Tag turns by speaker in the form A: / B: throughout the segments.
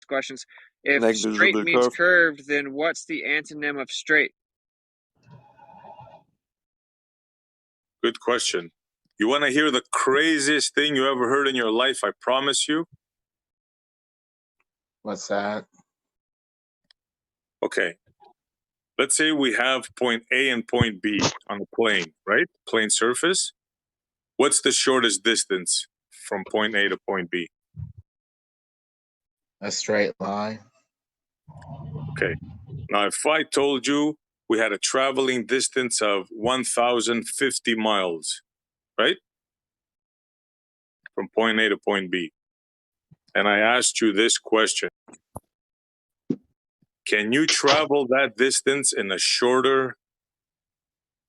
A: questions. If
B: Negligible
A: straight means
B: curve.
A: curved, then what's the antonym of straight?
C: Good question. You want to hear the craziest thing you ever heard in your life? I promise you.
D: What's that?
C: Okay. Let's say we have point A and point B on a plane, right? Plane surface. What's the shortest distance from point A to point B?
D: A straight line.
C: Okay. Now, if I told you we had a traveling distance of 1,050 miles, right? From point A to point B. And I asked you this question. Can you travel that distance in a shorter,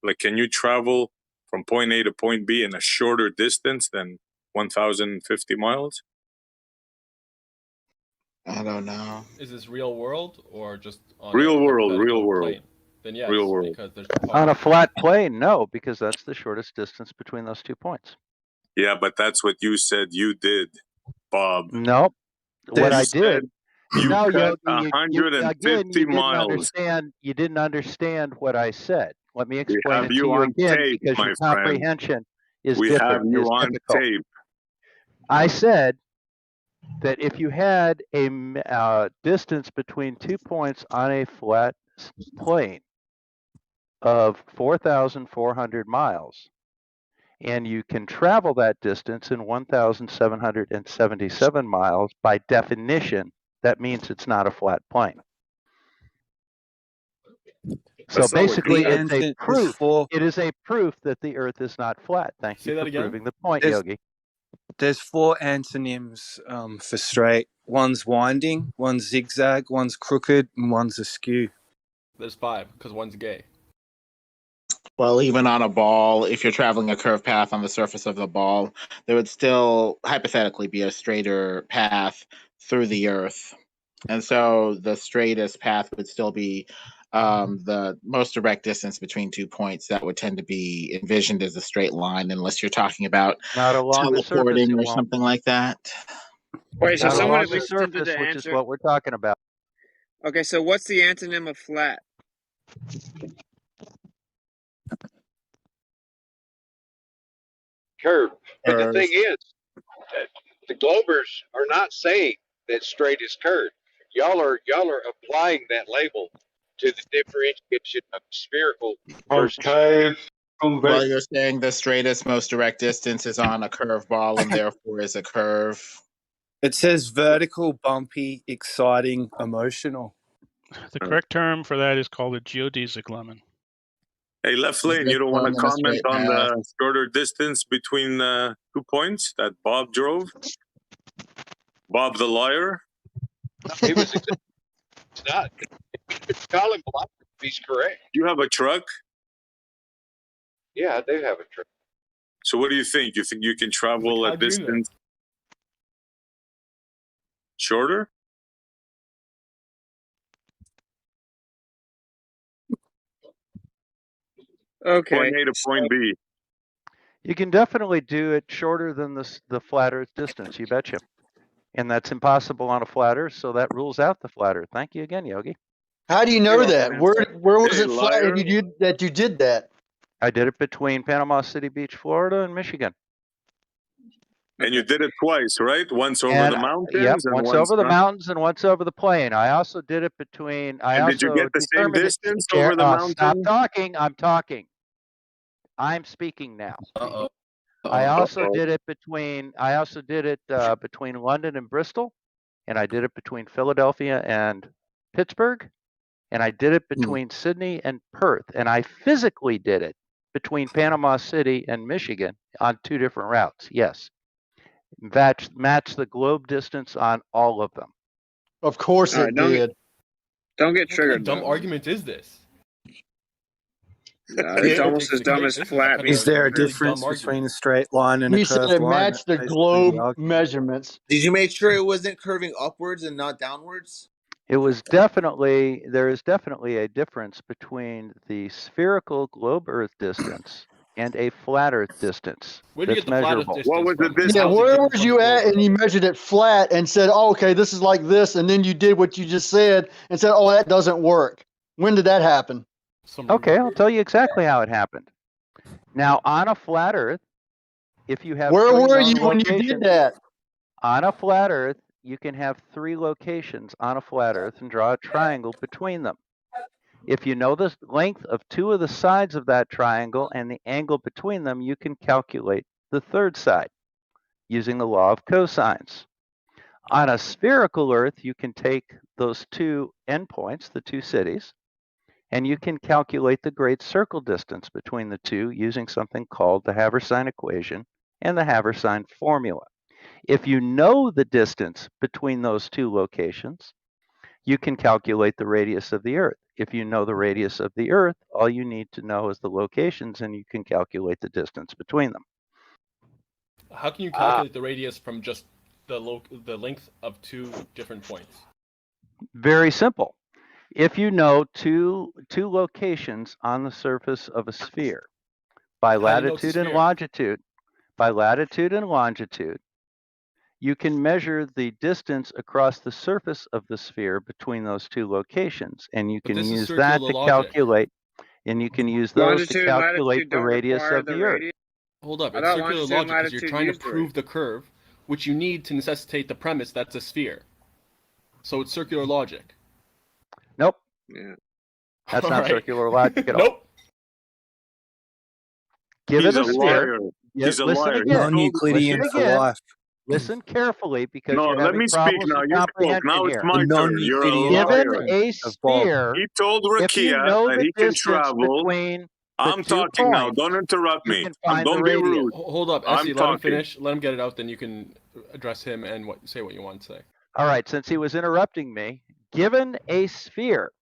C: like can you travel from point A to point B in a shorter distance than 1,050 miles?
D: I don't know.
E: Is this real world or just on
C: Real
E: a
C: world,
E: hypothetical
C: real world.
E: plane? Then yes,
C: Real world.
E: because there's
F: On a flat plane, no, because that's the shortest distance between those 2 points.
C: Yeah, but that's what you said you did, Bob.
F: Nope. What I
C: said
F: did.
C: You
F: No,
C: cut
F: Yogi,
C: 150 miles.
F: You didn't understand what I said. Let me
C: We
F: explain
C: have
F: it
C: you
F: to you
C: on
F: again
C: tape,
F: because
C: my
F: your
C: friend.
F: comprehension is
C: We have
F: different.
C: you
F: Is
C: on
F: difficult.
C: tape.
F: I said that if you had a distance between 2 points on a flat plane of 4,400 miles, and you can travel that distance in 1,777 miles, by definition, that means it's not a flat plane. So
C: That's not what
F: basically,
C: you
F: it's
C: said.
F: a proof. It is a proof that the Earth is not flat. Thank
E: Say
F: you
E: that
F: for
E: again?
F: proving the point,
B: There's-
F: Yogi.
B: There's 4 antonyms for straight. One's winding, one's zigzag, one's crooked, and one's askew.
E: There's 5 because one's gay.
D: Well, even on a ball, if you're traveling a curved path on the surface of the ball, there would still hypothetically be a straighter path through the Earth. And so the straightest path would still be the most direct distance between 2 points. That would tend to be envisioned as a straight line, unless you're talking about
F: Not along the surface,
D: teleporting
F: it
D: or
F: won't.
D: something like that.
A: Wait, so
F: Not
A: someone
F: along
A: at
F: the
A: least attempted
F: surface,
A: to
F: which is
A: answer.
F: what we're talking about.
A: Okay, so what's the antonym of flat?
G: Curve. But the
D: Curve.
G: thing is, the Globers are not saying that straight is curved. Y'all are applying that label to the differentiation of spherical versus
H: Okay.
D: Well, you're saying the straightest, most direct distance is on a curved ball and therefore is a curve.
B: It says vertical, bumpy, exciting, emotional.
I: The correct term for that is called a geodesic lemon.
C: Hey, left lane, you don't want to comment on the shorter distance between 2 points that Bob drove? Bob the liar?
G: It was it's not. Call him Block if he's correct.
C: You have a truck?
G: Yeah, I do have a truck.
C: So what do you think? You think you can travel a
E: how'd you know?
C: distance shorter?
A: Okay.
C: Point A to point B.
F: You can definitely do it shorter than the flat Earth distance, you betcha. And that's impossible on a flat Earth, so that rules out the flat Earth. Thank you again, Yogi.
H: How do you know that? Where was
C: Hey,
H: it flat
C: liar.
H: that you did that?
F: I did it between Panama City Beach, Florida, and Michigan.
C: And you did it twice, right? Once over
F: And,
C: the mountains
F: yep,
C: and
F: once over the
C: not.
F: mountains and once over the plain. I also did it between.
C: And did you get the same distance over the mountain?
F: Stop talking. I'm talking. I'm speaking now.
E: Uh-oh.
F: I also did it between. I also did it between London and Bristol, and I did it between Philadelphia and Pittsburgh, and I did it between Sydney and Perth, and I physically did it between Panama City and Michigan on 2 different routes. Yes, match the globe distance on all of them.
H: Of course
A: All
H: it
A: right,
H: did.
A: Don't get
E: What kind
A: triggered.
E: of dumb
A: though.
E: argument is this?
A: It's almost as dumb as flat.
B: Is there a
E: really
B: difference
E: dumb
B: between a straight line and
H: He
B: a
H: said
B: curved
H: it
B: line?
H: matched the
B: That's basically
H: globe
B: argument.
H: measurements.
J: Did you make sure it wasn't curving upwards and not downwards?
F: It was there is definitely a difference between the spherical globe Earth distance and a flat Earth distance.
E: Where do you
F: that's
E: get the flat Earth
F: measurable.
E: distance
C: What was the
E: from?
C: distance?
H: Yeah,
E: How's it
H: where
E: different
H: was
E: from
H: you
E: the
H: at
E: globe?
H: and you measured it flat and said, oh, okay, this is like this, and then you did what you just said and said, oh, that doesn't work. When did that happen?
F: Okay, I'll tell you exactly how it happened. Now, on a flat Earth, if you have
H: Where
F: three
H: were
F: known
H: you when you did
F: locations-
H: that?
F: On a flat Earth, you can have 3 locations on a flat Earth and draw a triangle between them. If you know the length of 2 of the sides of that triangle and the angle between them, you can calculate the third side using the law of cosines. On a spherical Earth, you can take those 2 endpoints, the 2 cities, and you can calculate the great circle distance between the 2 using something called the Haversine equation and the Haversine formula. If you know the distance between those 2 locations, you can calculate the radius of the Earth. If you know the radius of the Earth, all you need to know is the locations, and you can calculate the distance between them.
E: How can you calculate the radius from just the length of 2 different points?
F: Very simple. If you know two locations on the surface of a sphere by
E: How do you know it's a
F: latitude and
E: sphere?
F: longitude, you can measure the distance across the surface of the sphere between those 2 locations, and you
E: But
F: can
E: this is
F: use that
E: circular
F: to
E: logic.
F: calculate, and you can use those to
A: Longitude,
F: calculate
A: latitude
F: the
A: don't
F: radius
A: require
F: of
A: the
F: the Earth.
A: radius.
E: Hold up,
A: I
E: it's
A: thought
E: circular
A: longitude and
E: logic because you're
A: latitude
E: trying to
A: usually.
E: prove the curve, which you need to necessitate the premise that's a sphere. So it's circular logic.
F: Nope,
A: Yeah.
F: that's
E: All
F: not
E: right.
F: circular logic at all.
E: Nope.
F: Given
C: He's
F: a
C: a
F: sphere,
C: liar. He's a
F: listen
C: liar.
F: again.
B: Non-Euclidean
F: Listen
B: for
F: again.
B: life.
F: Listen carefully because
C: No,
F: you're
C: let
F: having
C: me speak
F: problems
C: now.
F: with
C: You spoke.
F: comprehension
C: Now it's
F: here.
C: my turn. You're a
B: Non-Euclidean
F: Given
C: liar.
F: a
B: of Bob.
F: sphere,
C: He told
F: if you
C: Rakia
F: know
C: that
F: the
C: he can
F: distance
C: travel.
F: between the
C: I'm
F: 2
C: talking now.
F: points,
C: Don't interrupt
F: you
C: me.
F: can find the
C: Don't be
F: radius.
C: rude.
E: Hold up,
C: I'm
E: Essie, let him
C: talking.
E: finish. Let him get it out, then you can address him and say what you want to say.
F: All right, since he was interrupting me, given a sphere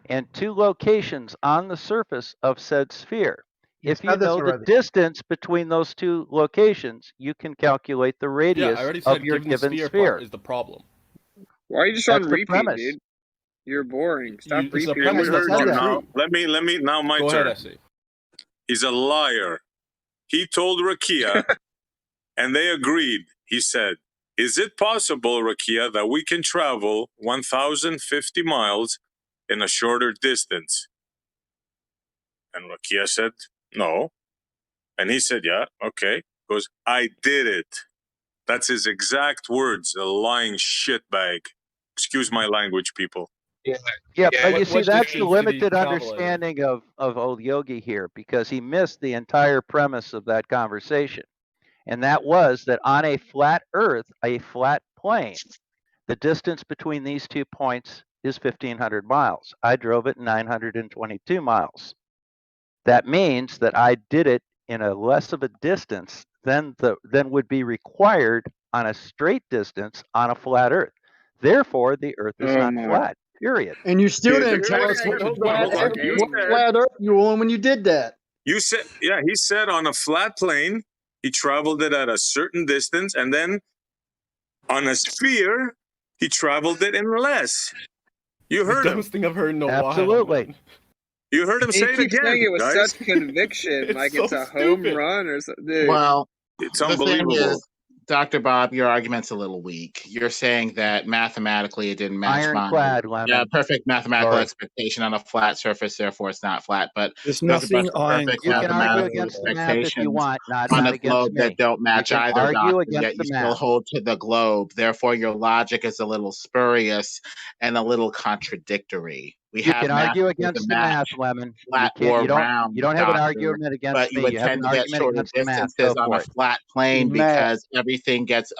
F: and 2 locations on the surface of said sphere, if you
H: said this
F: know the
H: already.
F: distance between those 2 locations, you can calculate the
E: Yeah,
F: radius
E: I already
F: of
E: said
F: your
E: given the
F: given
E: sphere
F: sphere.
E: part is the problem.
A: Why are you just
F: That's
A: on
F: the
A: repeat,
F: premise.
A: dude? You're boring. Stop
E: It's a
A: repeating.
E: premise
C: We
E: that's
C: heard
E: not
C: you
H: that.
C: now.
E: true.
C: Let me. Now my
E: Go
C: turn.
E: ahead, Essie.
C: He's a liar. He told Rakia, and they agreed. He said, "Is it possible, Rakia, that we can travel 1,050 miles in a shorter distance?" And Rakia said, "No." And he said, "Yeah, okay." Goes, "I did it." That's his exact words. A lying shitbag. Excuse my language, people.
F: Yeah,
G: Yeah,
F: but you
E: What
F: see, that's
E: distance
F: the
E: did he
F: limited
E: travel,
F: understanding of old Yogi here, because he missed the entire premise of that conversation. And that was that on a flat Earth, a flat plane, the distance between these 2 points is 1,500 miles. I drove it 922 miles. That means that I did it in a less of a distance than would be required on a straight distance on a flat Earth. Therefore, the Earth is
A: Oh
F: not
A: my.
F: flat. Period.
H: And you still
C: Yeah,
H: didn't tell us
C: hold
H: what
C: on. You said,
H: flat Earth you were on when you did that.
C: you said, yeah, he said on a flat plane, he traveled it at a certain distance, and then on a sphere, he traveled it in less. You
E: The
C: heard him.
E: dumbest thing I've heard in a while.
F: Absolutely.
E: Man.
C: You heard him
A: He
C: say it
A: keeps
C: again,
A: saying it with
C: guys.
A: such conviction,
E: It's
A: like
E: so
A: it's a home
E: stupid.
A: run or something. Dude.
D: Well,
C: It's
D: the thing
C: unbelievable.
D: is, Dr. Bob, your argument's a little weak. You're saying that mathematically it didn't match my
F: Ironclad, Lemon.
D: perfect mathematical
F: Sorry.
D: expectation on a flat surface, therefore it's not flat. But
B: There's
D: there's a bunch
B: nothing
D: of perfect
F: You can argue
D: mathematical
F: against the math if you
D: expectations
F: want, not
D: on a
F: against
D: globe
F: me.
D: that don't match
F: You can
D: either
F: argue
D: doctrine,
F: against
D: yet you
F: the
D: still
F: math.
D: hold to the globe. Therefore, your logic is a little spurious and a little contradictory. We
F: You
D: have
F: can
D: math
F: argue
D: that
F: against
D: doesn't
F: the math,
D: match
F: Lemon.
D: flat
F: You
D: or
F: don't
D: round
F: have an
D: doctor,
F: argument against
D: but you
F: me.
D: would
F: You have
D: tend
F: an
D: to get
F: argument
D: shorter
F: against the math.
D: distances
F: Go
D: on
F: for
D: a
F: it.
D: flat plane
H: Math.
D: because everything gets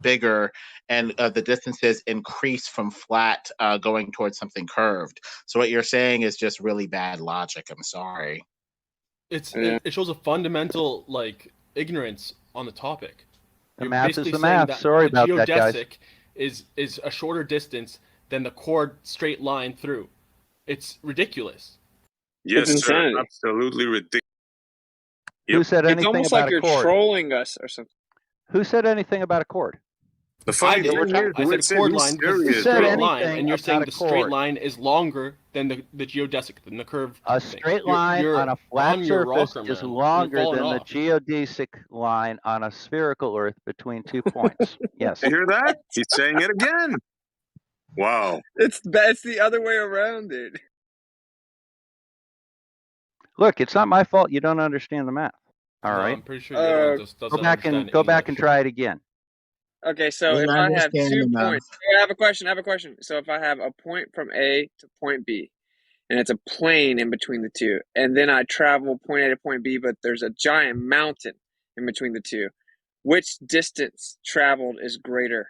D: bigger and the distances increase from flat going towards something curved. So what you're saying is just really bad logic. I'm sorry.
A: Yeah.
E: It shows a fundamental ignorance on the topic.
F: The
E: You're
F: math is
E: basically
F: the
E: saying
F: math.
E: that
F: Sorry
E: the
F: about that, guys.
E: geodesic is a shorter distance than the chord straight line through. It's ridiculous.
C: Yes,
A: It's
C: sir.
A: insanity.
C: Absolutely ridiculous.
F: Who
C: Yep.
F: said
A: It's
F: anything
A: almost
F: about
A: like
F: a
A: you're
F: chord?
A: trolling us or something.
F: Who said anything about a chord?
C: The
E: I
C: funny
E: did.
C: thing is,
E: I
C: we're
E: said chord
C: he's
E: line because it's a
C: serious,
F: You said
E: straight
C: bro.
E: line,
F: anything
E: and you're saying
F: about
E: the
F: a
E: straight
F: chord.
E: line is longer than the geodesic, than the curve.
F: A
E: thing.
F: straight line
E: You're
F: on a flat
E: on your
F: surface
E: rocker,
F: is
E: man. You're
F: longer
E: falling
F: than the
E: off.
F: geodesic line on a spherical Earth between 2 points. Yes.
C: You hear that? He's saying it again. Wow.
A: It's the other way around, dude.
F: Look, it's not my fault you don't understand the math. All
E: No,
F: right.
E: I'm pretty sure Yoda just
F: Go
E: doesn't
F: back and
E: understand English.
F: try it again.
A: Okay, so
D: We
A: if I have
D: understand
A: 2
D: enough.
A: points, I have a question. So if I have a point from A to point B, and it's a plane in between the two, and then I travel point A to point B, but there's a giant mountain in between the two, which distance traveled is greater?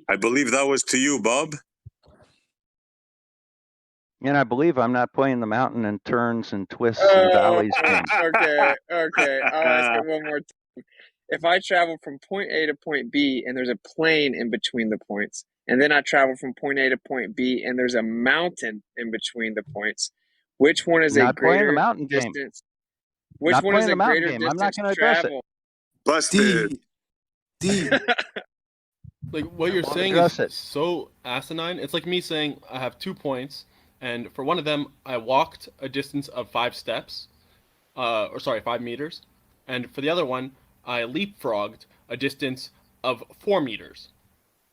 C: I believe that was to you, Bob.
F: And I believe I'm not playing the mountain and turns and twists and valleys game.
A: Okay. I'll ask it one more time. If I travel from point A to point B and there's a plane in between the points, and then I travel from point A to point B and there's a mountain in between the points, which one is a
F: Not playing the
A: greater
F: mountain game.
A: distance? Which
F: Not
A: one is
F: playing
A: a
F: the mountain
A: greater
F: game. I'm not
A: distance
F: going to address it.
A: travel?
C: Busted.
J: D.
E: Like what you're
F: won't
E: saying
F: address
E: is
F: it.
E: so asinine. It's like me saying I have 2 points, and for one of them I walked a distance of 5 steps, 5 meters, and for the other one I leapfrogged a distance of 4 meters,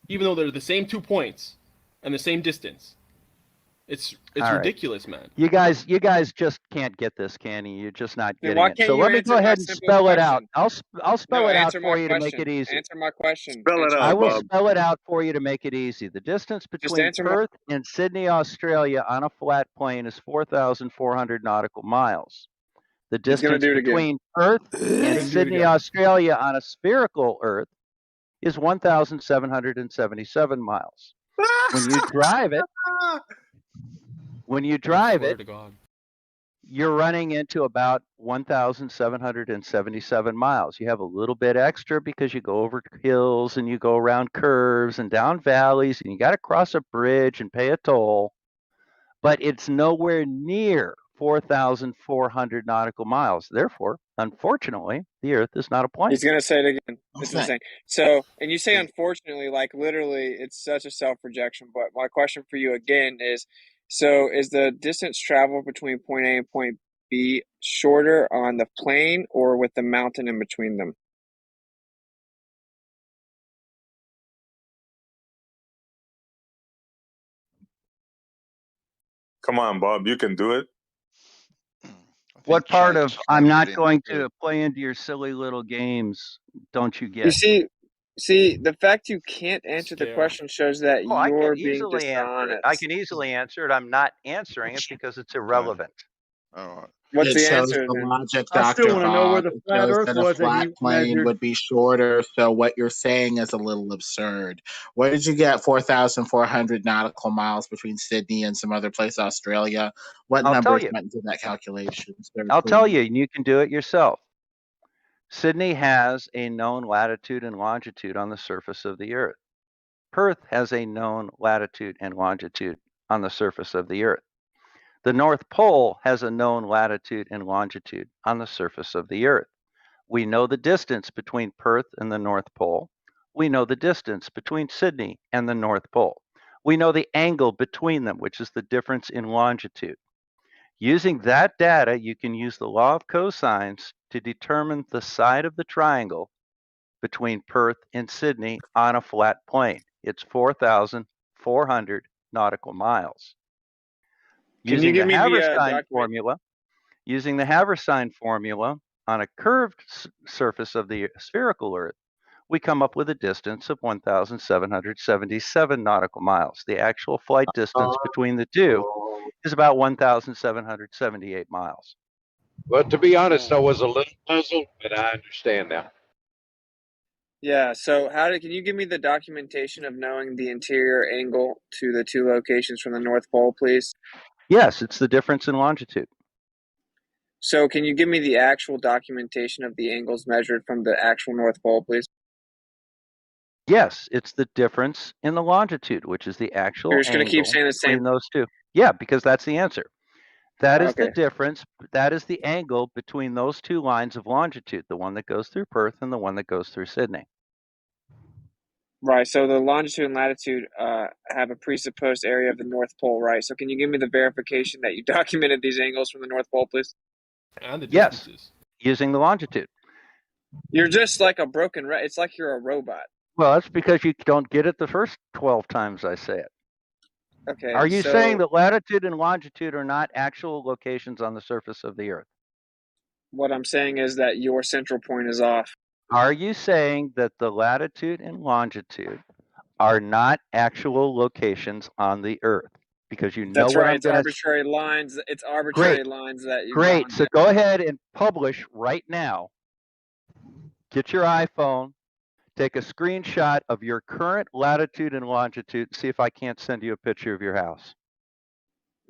E: even though they're the same 2 points and the same distance. It's
F: All right.
E: ridiculous, man.
F: You guys just can't get this, can you? You're just not
A: Then
F: getting
A: why
F: it.
A: can't
F: So
A: you
F: let me
A: answer
F: go
A: my
F: ahead and
A: simple
F: spell it out.
A: question?
F: I'll spell
A: No,
F: it out
A: answer my
F: for you to make
A: question.
F: it easy.
A: Answer my question.
C: Spell it
A: Answer
C: out,
A: my
F: I will
C: Bob.
F: spell it out for you to make it easy. The distance between
A: answer my-
F: Perth and Sydney, Australia on a flat plane is 4,400 nautical miles. The
A: He's gonna
F: distance
A: do it again.
F: between Perth and
E: Gonna do it
F: Sydney,
E: again.
F: Australia on a spherical Earth is 1,777 miles. When you drive it,
E: I swear to God.
F: you're running into about 1,777 miles. You have a little bit extra because you go over hills and you go around curves and down valleys and you got to cross a bridge and pay a toll, but it's nowhere near 4,400 nautical miles. Therefore, unfortunately, the Earth is not a plane.
A: He's gonna say it again. It's
D: Okay.
A: insane. So, and you say unfortunately, like literally, it's such a self-rejection. But my question for you again is, so is the distance traveled between point A and point B shorter on the plane or with the mountain in between them?
C: Come on, Bob. You can do it.
F: What part of I'm not going to play into your silly little games don't you
A: You
F: get?
A: see, the fact you can't answer the
E: Scary.
A: question shows that
F: Oh, I
A: you're
F: can
A: being
F: easily answer it. I
A: dishonest.
F: can easily answer it. I'm not answering it because it's irrelevant.
A: What's
D: It
A: the
D: shows
A: answer
D: the
A: then?
D: logic,
H: I still
D: Dr.
H: want to know where
D: Bob.
H: the
D: It
H: flat
D: shows
H: Earth
D: that a
H: was that
D: flat
H: you
D: plane
H: measured.
D: would be shorter, so what you're saying is a little absurd. Where did you get 4,400 nautical miles between Sydney and some other place, Australia? What
F: I'll tell
D: numbers
F: you.
D: went into that calculation? Sir,
F: I'll tell
D: please.
F: you, and you can do it yourself. Sydney has a known latitude and longitude on the surface of the Earth. Perth has a known latitude and longitude on the surface of the Earth. The North Pole has a known latitude and longitude on the surface of the Earth. We know the distance between Perth and the North Pole. We know the distance between Sydney and the North Pole. We know the angle between them, which is the difference in longitude. Using that data, you can use the law of cosines to determine the side of the triangle between Perth and Sydney on a flat plane. It's 4,400 nautical miles.
A: Can you
F: Using
A: give
F: the
A: me the
F: Haversine
A: document?
F: formula on a curved surface of the spherical Earth, we come up with a distance of 1,777 nautical miles. The actual flight distance between the two is about 1,778 miles.
G: But to be honest, I was a little puzzled, but I understand now.
A: Yeah, so can you give me the documentation of knowing the interior angle to the two locations from the North Pole, please?
F: Yes, it's the difference in longitude.
A: So can you give me the actual documentation of the angles measured from the actual North Pole, please?
F: Yes, it's the difference in the longitude, which is the actual
A: You're just going to keep
F: angle
A: saying the
F: between
A: same.
F: those two. Yeah, because that's the answer. That is the
A: Okay.
F: difference. That is the angle between those two lines of longitude, the one that goes through Perth and the one that goes through Sydney.
A: Right. So the longitude and latitude have a presupposed area of the North Pole, right? So can you give me the verification that you documented these angles from the North Pole, please?
E: And the
F: Yes.
E: distances.
F: Using the longitude.
A: You're just like a broken it's like you're a robot.
F: Well, that's because you don't get it the first 12 times I say it.
A: Okay.
F: Are you
A: so
F: saying that latitude and longitude are not actual locations on the surface of the Earth?
A: what I'm saying is that your central point is off?
F: Are you saying that the latitude and longitude are not actual locations on the Earth? Because you know
A: That's
F: what
A: right.
F: I'm
A: It's
F: going to
A: arbitrary lines. It's arbitrary lines that you
F: Great.
A: drawn
F: So
A: down.
F: go ahead and publish right now. Get your iPhone, take a screenshot of your current latitude and longitude, see if I can't send you a picture of your house.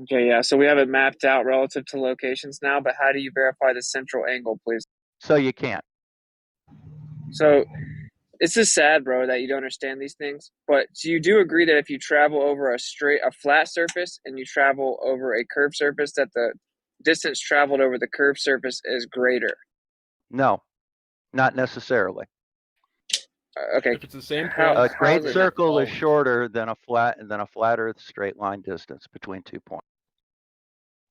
A: Okay, yeah. So we have it mapped out relative to locations now, but how do you verify the central angle, please?
F: So you can't.
A: So it's just sad, bro, that you don't understand these things. But so you do agree that if you travel over a flat surface and you travel over a curved surface, that the distance traveled over the curved surface is greater?
F: No, not necessarily.
A: Okay.
E: If it's the same
A: How-
E: point,
F: A great
A: is it
F: circle is
E: always.
F: shorter than a flat Earth straight line distance between 2 points.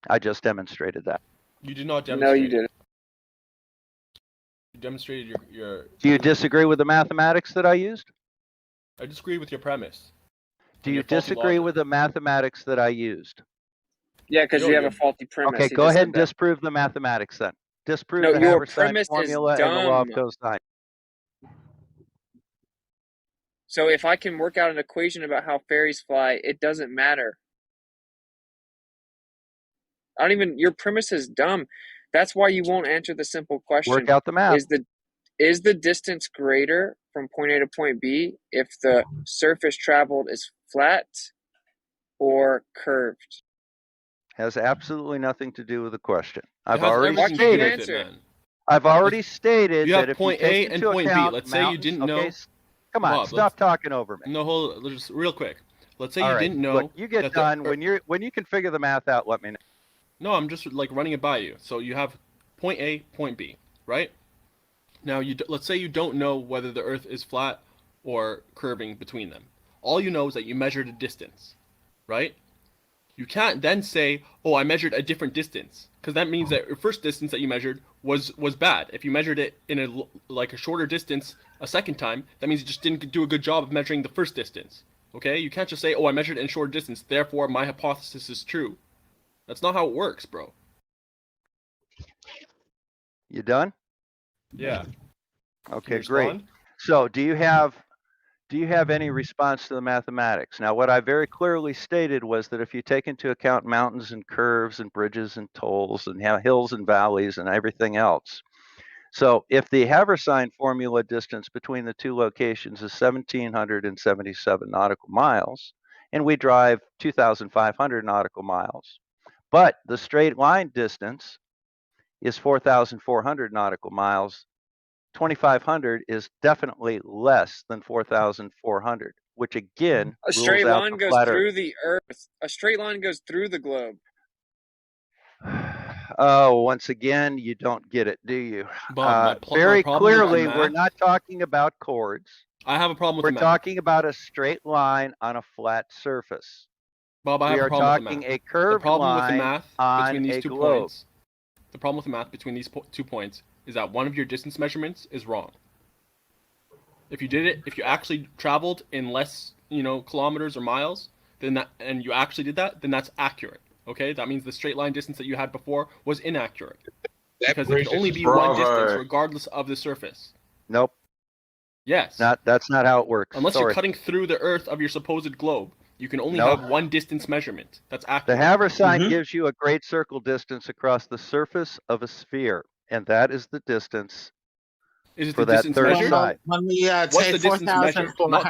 F: I just demonstrated that.
E: You did not
A: No,
E: demonstrate.
A: you didn't.
E: You demonstrated your.
F: Do you disagree with the mathematics that I used?
E: I disagree with your premise.
F: Do
E: and
F: you
E: your faulty
F: disagree
E: logic.
F: with the mathematics that I used?
A: Yeah, because
E: No,
A: you have a
E: you're-
A: faulty premise.
F: Okay,
A: He
F: go
A: just
F: ahead
A: said
F: and
A: that.
F: disprove the mathematics then. Disprove
A: No,
F: the
A: your
F: Haversine
A: premise is
F: formula and the law of
A: dumb.
F: cosine.
A: So if I can work out an equation about how fairies fly, it doesn't matter. Your premise is dumb. That's why you won't answer the simple question.
F: Work out the math.
A: Is the distance greater from point A to point B if the surface traveled is flat or curved?
F: Has absolutely nothing to do with the question.
E: It
F: I've
E: has
F: already
E: everything to do
F: stated.
E: with it, man.
F: I've already stated
E: You
F: that
E: have
F: if
E: point
F: you take
E: A and
F: into
E: point B.
F: account
E: Let's say you
F: mountains-
E: didn't know.
F: okay, come on,
E: Bob,
F: stop talking over me.
E: No, hold. Just real quick. Let's say
F: All
E: you
F: right,
E: didn't know.
F: look, you get
E: that
F: done when you can figure the math out. Let me know.
E: No, I'm just like running it by you. So you have point A, point B, right? Now let's say you don't know whether the Earth is flat or curving between them. All you know is that you measured a distance, right? You can't then say, "Oh, I measured a different distance," because that means that your first distance that you measured was bad. If you measured it in a shorter distance a second time, that means you just didn't do a good job of measuring the first distance. Okay? You can't just say, "Oh, I measured it in a short distance, therefore my hypothesis is true." That's not how it works, bro.
F: You done?
E: Yeah.
F: Okay,
E: you
F: great.
E: respond?
F: So do you have any response to the mathematics? Now, what I very clearly stated was that if you take into account mountains and curves and bridges and tolls and hills and valleys and everything else. So if the Haversine formula distance between the two locations is 1,777 nautical miles, and we drive 2,500 nautical miles, but the straight line distance is 4,400 nautical miles, 2,500 is definitely less than 4,400, which again
A: A straight
F: rules out
A: line
F: the
A: goes
F: flat Earth.
A: through the Earth. A straight line goes through the globe.
F: Oh, once again, you don't get it, do you?
E: Bob,
F: Very
E: my problem with the
F: clearly, we're
E: math-
F: not talking about chords.
E: I have a problem with
F: We're
E: the math.
F: talking about a straight line on a flat surface.
E: Bob, I
F: We
E: have
F: are
E: a problem with the
F: talking
E: math.
F: a
E: The
F: curved
E: problem with the
F: line
E: math
F: on
E: between these
F: a
E: two
F: globe.
E: points. The problem with the math between these 2 points is that one of your distance measurements is wrong. If you actually traveled in less, kilometers or miles, and you actually did that, then that's accurate. Okay, that means the straight line distance that you had before was inaccurate because it can only be one distance regardless of the surface.
F: Nope.
E: Yes.
F: That's not how it works.
E: Unless
F: Sorry.
E: you're cutting through the Earth of your supposed globe, you can only
F: Nope.
E: have one distance measurement. That's
F: The
E: accurate.
F: Haversine gives you a great circle distance across the surface of a sphere, and that is the distance
E: Is it
F: for
E: the
F: that
E: distance
F: third
E: measured?
F: side.
D: When we
E: What's the
D: take
E: distance measured, not
D: 4,400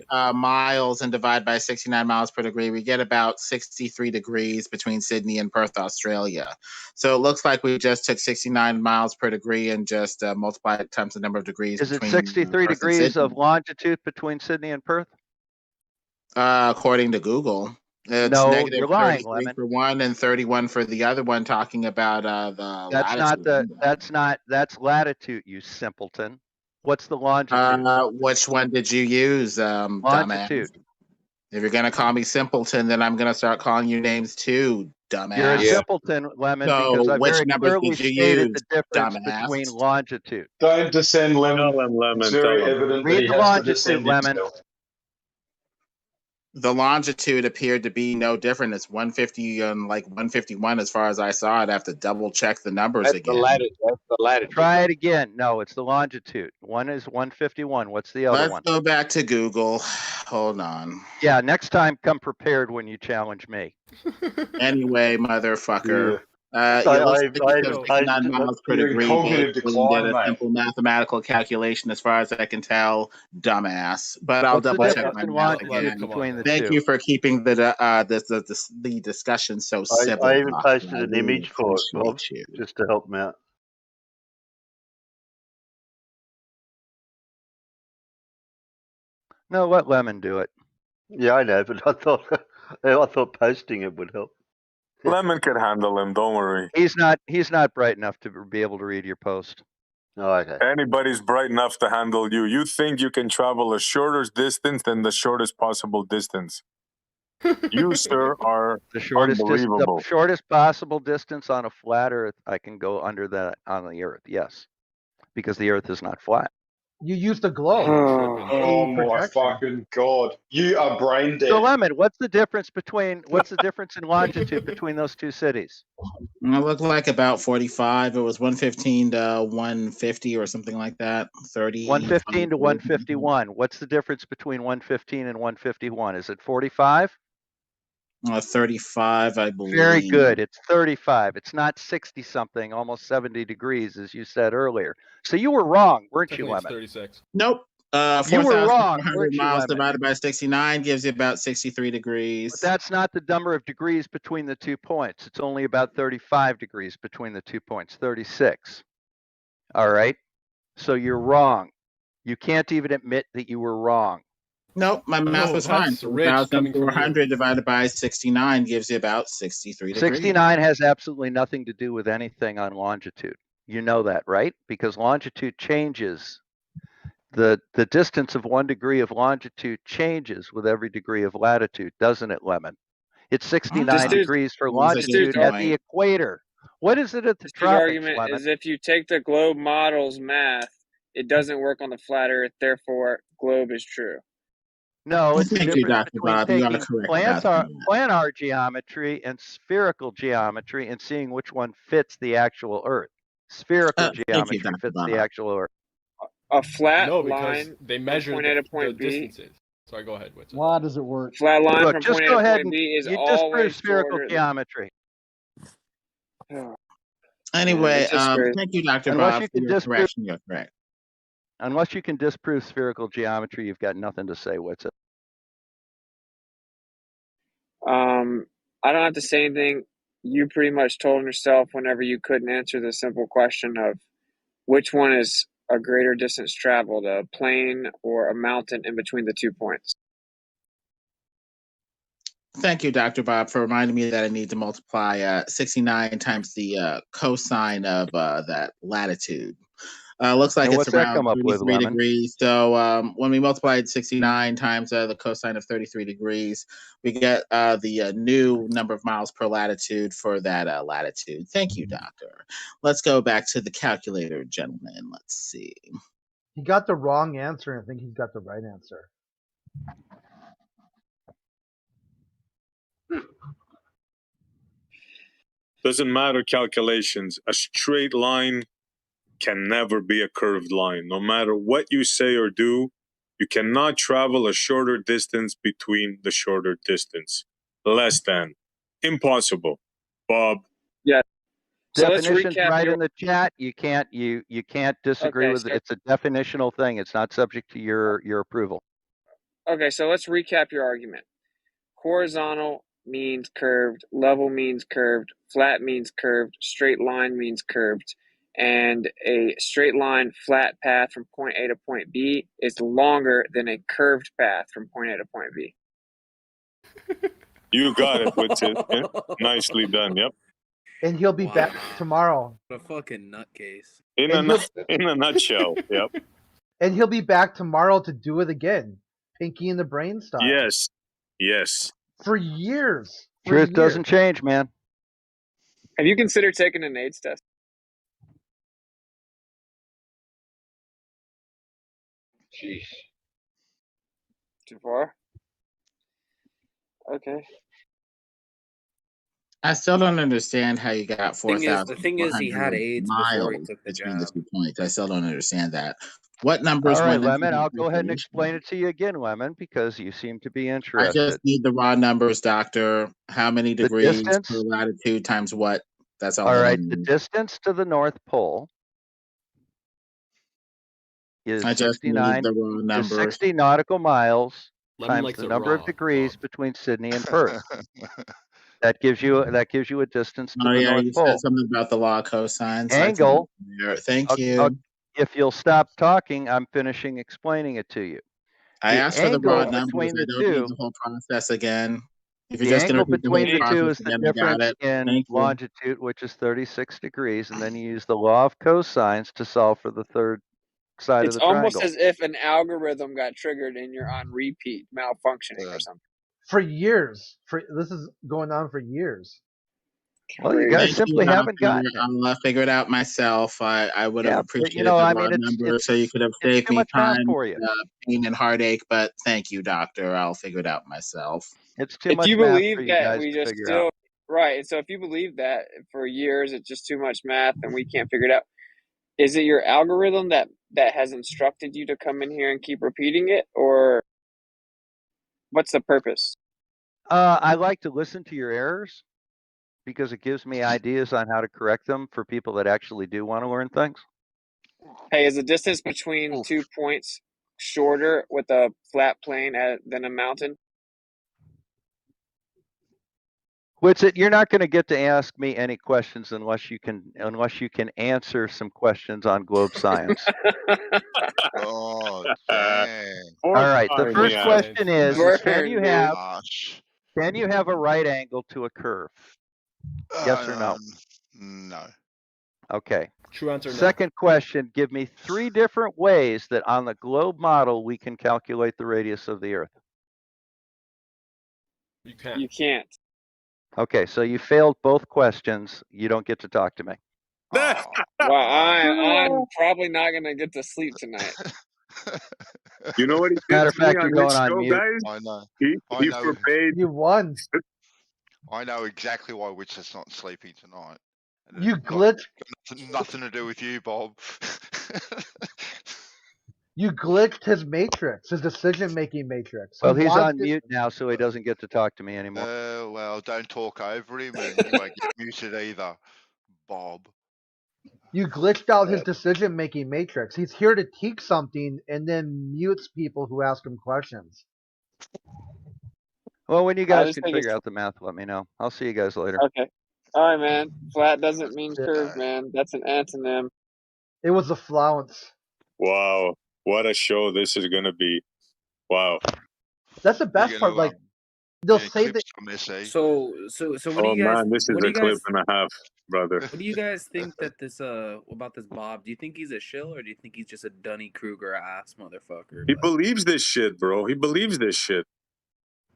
E: calculated?
D: miles and divide by 69 miles per degree, we get about 63 degrees between Sydney and Perth, Australia. So it looks like we just took 69 miles per degree and just multiplied it times the number of degrees.
F: Is it
D: between
F: 63
D: Perth and
F: degrees
D: Sydney.
F: of longitude between Sydney and Perth?
D: According to Google. It's
F: No,
D: negative
F: you're lying,
D: 33
F: Lemon.
D: for one and 31 for the other one, talking about the
F: That's not
D: latitude.
F: that's latitude, you simpleton. What's the longitude?
D: Which one did you use, dumbass?
F: Longitude.
D: If you're gonna call me simpleton, then I'm gonna start calling you names too, dumbass.
F: You're a
G: Yeah.
F: simpleton, Lemon,
D: So
F: because I
D: which
F: very
D: numbers
F: clearly
D: did you
F: stated
D: use,
F: the difference
D: dumbass?
F: between longitude.
K: Don't descend, Lemon.
C: Tell him, Lemon.
K: It's very
C: Tell him.
K: evident that
F: Read
K: he
F: the
K: has to
F: longitude,
K: descend
F: Lemon.
K: himself.
D: The longitude appeared to be no different. It's 150 and like 151 as far as I saw it. I have to double check the numbers
G: That's
D: again.
G: the latitude.
F: Try it again. No, it's the longitude. One is 151. What's the other
D: Let's
F: one?
D: go back to Google. Hold on.
F: Yeah, next time come prepared when you challenge me.
D: Anyway, motherfucker.
J: I-
D: It looks
J: I-
D: like
J: I-
D: you said
J: I-
D: 69 miles per
K: You're in
D: degree.
K: cognitive
D: Basically, you
K: decline,
D: did a
K: mate.
D: simple mathematical calculation as far as I can tell, dumbass. But I'll
F: What's the
D: double check
F: difference
D: my
F: in
D: math
F: longitude
D: again.
F: between the
D: Thank
F: two?
D: you for keeping the discussion so civil.
J: I even
D: Doctor.
J: posted
D: I
J: an
D: really
J: image for it, Bob,
D: appreciate you.
J: just to help him out.
F: No, let Lemon do it.
J: Yeah, I know, but I thought posting it would help.
C: Lemon can handle him. Don't worry.
F: He's not bright enough to be able to read your post.
J: Oh, okay.
C: Anybody's bright enough to handle you. You think you can travel a shorter distance than the shortest possible distance. You, sir, are
F: The shortest
C: unbelievable.
F: the shortest possible distance on a flat Earth, I can go under that on the Earth. Yes, because the Earth is not flat.
L: You used a globe.
K: Oh my
L: projection.
K: fucking god! You are brain dead.
F: So Lemon, what's the difference in longitude between those two cities?
D: It looked like about 45. It was 115 to 150 or something like that. 30.
F: 115 to 151. What's the difference between 115 and 151? Is it 45?
D: 35, I believe.
F: Very good. It's 35. It's not 60 something, almost 70 degrees, as you said earlier. So you were wrong, weren't you,
E: Technically, it's
F: Lemon?
E: 36.
D: Nope.
F: You were wrong,
D: 4,400
F: weren't you,
D: miles
F: Lemon?
D: divided by 69 gives you about 63 degrees.
F: But that's not the number of degrees between the 2 points. It's only about 35 degrees between the 2 points, 36. All right. So you're wrong. You can't even admit that you were wrong.
D: Nope, my math was fine.
E: that's rich coming from you.
D: 4,400 divided by 69 gives you about 63 degrees.
F: 69 has absolutely nothing to do with anything on longitude. You know that, right? Because longitude changes. The distance of 1 degree of longitude changes with every degree of latitude, doesn't it, Lemon? It's 69 degrees for longitude at the equator. What is it at the
A: This dude's
F: tropics,
A: argument
F: Lemon?
A: is if you take the globe model's math, it doesn't work on the flat Earth. Therefore, globe is true.
F: No, it's the
D: Thank you,
F: difference
D: Dr.
F: between
D: Bob. You are
F: taking
D: correct about that.
F: planar geometry and spherical geometry and seeing which one fits the actual Earth. Spherical
D: Thank you,
F: geometry
D: Dr.
F: fits
D: Bob.
F: the actual Earth.
A: A flat
E: No, because
A: line
E: they
A: from
E: measure
A: point A to
E: the
A: point B.
E: distances. Sorry, go ahead. What's
H: Why does it work?
A: Flat line
F: Look,
A: from
F: just
A: point A
F: go
A: to
F: ahead
A: point
F: and
A: B is
F: you disprove
A: always
F: spherical
A: shorter.
F: geometry.
D: Anyway,
A: it's just crazy.
D: thank you, Dr.
F: Unless
D: Bob,
F: you
D: for
F: can
D: your
F: disprove-
D: correction. You're correct.
F: Unless you can disprove spherical geometry, you've got nothing to say. What's it?
A: I don't have to say anything. You pretty much told yourself whenever you couldn't answer the simple question of which one is a greater distance traveled, a plane or a mountain in between the 2 points.
D: Thank you, Dr. Bob, for reminding me that I need to multiply 69 times the cosine of that latitude. Looks like
F: And
D: it's
F: what's that
D: around
F: come up with,
D: 33
F: Lemon?
D: degrees. So when we multiplied 69 times the cosine of 33 degrees, we get the new number of miles per latitude for that latitude. Thank you, Doctor. Let's go back to the calculator, gentlemen. Let's see.
L: He got the wrong answer, and I think he's got the right answer.
C: Doesn't matter calculations. A straight line can never be a curved line. No matter what you say or do, you cannot travel a shorter distance between the shorter distance. Less than. Impossible. Bob.
A: Yeah. So let's
F: Definition's
A: recap
F: right
A: your-
F: in the chat. You can't disagree
A: Okay,
F: with
A: so-
F: it. It's a definitional thing. It's not subject to your approval.
A: Okay, so let's recap your argument. Horizontal means curved, level means curved, flat means curved, straight line means curved, and a straight line flat path from point A to point B is longer than a curved path from point A to point B.
C: You got it, Whitson. Nicely done. Yep.
L: And he'll be back tomorrow.
M: What a fucking nutcase.
C: In a nutshell. Yep.
L: And he'll be back tomorrow to do it again. Pinky in the Brain style.
C: Yes. Yes.
L: For years.
F: Truth doesn't change, man.
A: Have you considered taking an AIDS test?
G: Jeez.
A: Too far? Okay.
D: I still don't understand how you got
M: The thing is, he had
D: 4,400
M: AIDS before he
D: miles
M: took the
D: between the
M: jab.
D: 2 points. I still don't understand that. What numbers
F: All right,
D: went into
F: Lemon,
D: the
F: I'll go ahead and
D: calculation?
F: explain it to you again, Lemon, because you seem to be
D: I
F: interested.
D: just need the raw numbers, doctor. How many
F: The
D: degrees
F: distance.
D: per latitude times what? That's all
F: All
D: that I
F: right, the
D: need.
F: distance to the North Pole is
D: I just need
F: 69
D: the raw
F: is
D: numbers.
F: 60 nautical miles
E: Lemon
F: times
E: likes
F: the
E: it
F: number of
E: raw,
F: degrees between Sydney and Perth. That gives you a distance to
D: Oh
F: the
D: yeah,
F: North
D: you
F: Pole.
D: said something about the law of cosines.
F: Angle.
D: Thank you.
F: If you'll stop talking, I'm finishing explaining it to you.
D: I
F: The
D: asked for the raw
F: angle
D: numbers.
F: between
D: I
F: the
D: don't need
F: two.
D: the whole process again. If you're
F: The
D: just going to
F: angle
D: repeat the whole
F: between the two
D: process
F: is the
D: again, I got
F: difference
D: it.
F: in
D: Thank you.
F: longitude, which is 36 degrees, and then you use the law of cosines to solve for the third side
A: It's
F: of the
A: almost
F: triangle.
A: as if an algorithm got triggered and you're on repeat, malfunctioning or something.
L: For years. This is going on for years.
F: Well, you guys
D: Thank
F: simply
D: you,
F: haven't
D: doctor.
F: gotten it.
D: I'll figure it out myself. I would have
F: Yeah, but
D: appreciated the
F: I
D: raw
F: mean,
D: numbers so you could have
F: it's
D: saved
F: too
D: me
F: much math
D: time,
F: for you.
D: pain, and heartache. But thank you, doctor. I'll figure it out myself.
F: It's too
A: If
F: much
A: you
F: math for
A: believe
F: you
A: that
F: guys
A: we
F: to
A: just
F: figure out.
A: still right, and so if you believe that for years it's just too much math and we can't figure it out, is it your algorithm that has instructed you to come in here and keep repeating it, or what's the purpose?
F: I like to listen to your errors because it gives me ideas on how to correct them for people that actually do want to learn things.
A: Hey, is the distance between 2 points shorter with a flat plane than a mountain?
F: You're not going to get to ask me any questions unless you can answer some questions on globe science.
N: Oh, dang.
F: All right. The first question is can you have a right angle to a curve? Yes or no?
N: No.
F: Okay.
E: True answer, no.
F: Second question, give me 3 different ways that on the globe model we can calculate the radius of the Earth.
E: You can't.
A: You can't.
F: Okay, so you failed both questions. You don't get to talk to me.
A: Well, I'm probably not going to get to sleep tonight.
C: You know what he did
F: Matter of
C: to me
F: fact,
C: on
F: you're going
C: his
F: on
C: show,
F: mute.
C: guys?
N: I know.
C: He
N: I know.
C: forbade.
L: You won.
N: I know exactly why Witcher's not sleeping tonight. And
L: You
N: it's
L: glitched.
N: nothing to do with you, Bob.
L: You glitched his matrix, his decision-making matrix.
F: Well, he's on
L: wanted-
F: mute now, so he doesn't get to talk to me anymore.
N: Well, don't talk over him, and you won't get muted either, Bob.
L: You glitched out his decision-making matrix. He's here to teach something and then mutes people who ask him questions.
F: Well, when you guys
A: just
F: can
A: think
F: figure
A: it's-
F: out the math, let me know. I'll see you guys later.
A: Okay. All right, man. Flat doesn't mean curve, man. That's an antonym.
L: It was a flounce.
C: Wow, what a show this is gonna be! Wow.
L: That's the best part. Like they'll say that.
M: So what do
C: Oh
M: you guys?
C: man, this is
M: what do
C: a
M: you
C: clip
M: guys?
C: and a half, brother.
M: What do you guys think that this about this Bob? Do you think he's a shill or do you think he's just a Dunny Kruger ass motherfucker?
C: He believes this shit, bro. He believes this shit.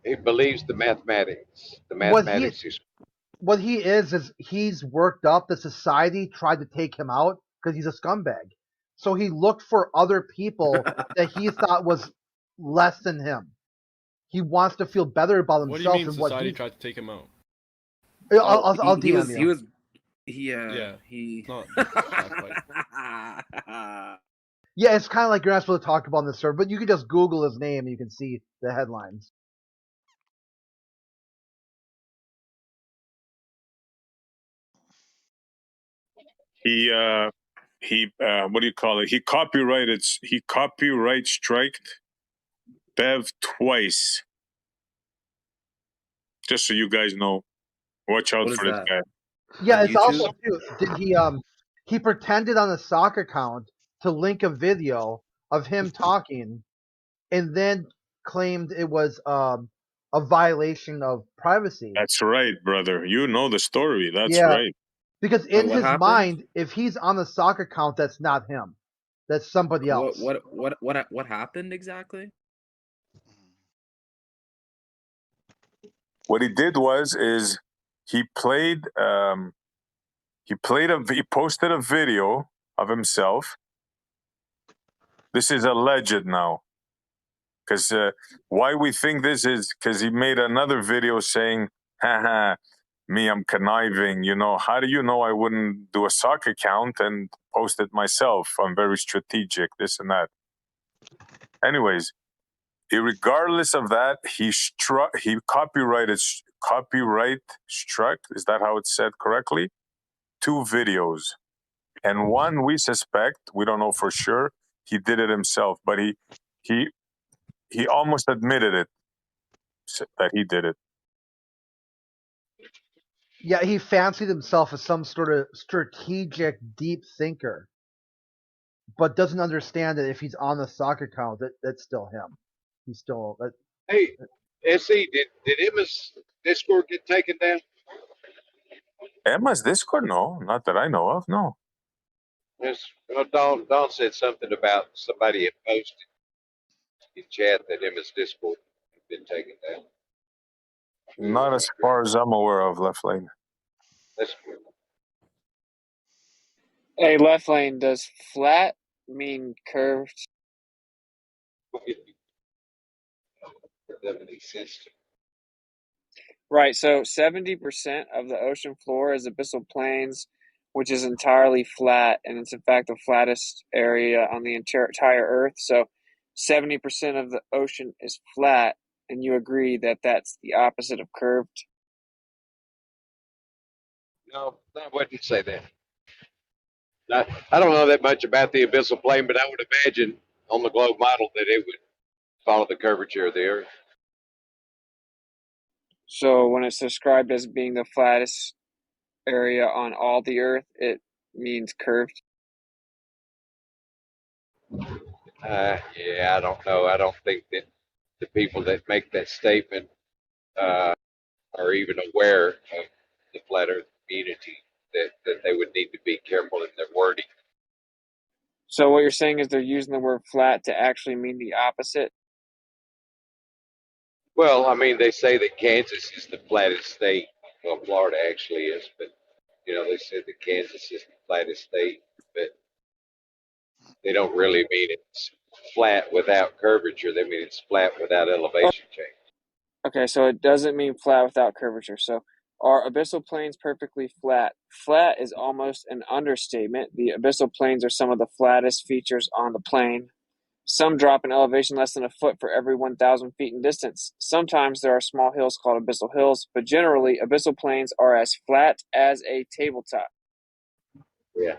G: He believes the mathematics. The
L: What
G: mathematics is
L: What he is he's worked up. The society tried to take him out because he's a scumbag. So he looked for other people that he thought was less than him. He wants to feel better about
E: What do
L: himself
E: you mean
L: and what
E: society
L: he.
E: tried to take him out?
L: I'll
M: he
L: DM
M: was,
L: you.
M: he was he
E: Not
L: Yeah, it's kind of like you're not supposed to talk about on this server, but you can just Google his name and you can see the headlines.
C: He what do you call it? He copyright striked Bev twice. Just so you guys know, watch out
M: What is
C: for this
M: that?
C: guy.
L: Yeah,
M: On
L: it's
M: YouTube?
L: also too. Did he pretended on a stock account to link a video of him talking, and then claimed it was a violation of privacy.
C: That's right, brother. You know the story. That's
L: Yeah.
C: right.
L: Because in
M: what
L: his
M: happened?
L: mind, if he's on the soccer account, that's not him. That's somebody else.
M: What happened exactly?
C: What he did is he played he posted a video of himself. This is alleged now. Because why we think this is because he made another video saying, haha, me, I'm conniving. You know, how do you know I wouldn't do a sock account and post it myself? I'm very strategic, this and that. Anyways, regardless of that, he copyright struck, is that how it's said correctly? 2 videos. And one we suspect, we don't know for sure, he did it himself, but he almost admitted it, that he did it.
L: Yeah, he fancied himself as some sort of strategic deep thinker, but doesn't understand that if he's on the soccer account, that's still him. He's still.
G: Hey, SE, did Emma's Discord get taken down?
C: Emma's Discord? No, not that I know of, no.
G: Yes. Well, Dawn said something about somebody had posted in chat that Emma's Discord had been taken down.
C: Not as far as I'm aware of, Left Lane.
G: That's good.
A: Hey, Left Lane, does flat mean curved?
G: That makes sense to me.
A: Right, so 70% of the ocean floor is abyssal plains, which is entirely flat, and it's in fact the flattest area on the entire Earth. So 70% of the ocean is flat, and you agree that that's the opposite of curved?
G: No, I wouldn't say that. I don't know that much about the abyssal plane, but I would imagine on the globe model that it would follow the curvature of the Earth.
A: So when it's described as being the flattest area on all the Earth, it means curved?
G: Yeah, I don't know. I don't think that the people that make that statement are even aware of the flat Earth community, that they would need to be careful in their wording.
A: So what you're saying is they're using the word flat to actually mean the opposite?
G: Well, I mean, they say that Kansas is the flattest state. Well, Florida actually is, but they said that Kansas is the flattest state, but they don't really mean it's flat without curvature. They mean it's flat without elevation change.
A: Okay, so it doesn't mean flat without curvature. So are abyssal plains perfectly flat? Flat is almost an understatement. The abyssal plains are some of the flattest features on the plane. Some drop in elevation less than a foot for every 1,000 feet in distance. Sometimes there are small hills called abyssal hills, but generally abyssal plains are as flat as a tabletop.
G: Yeah.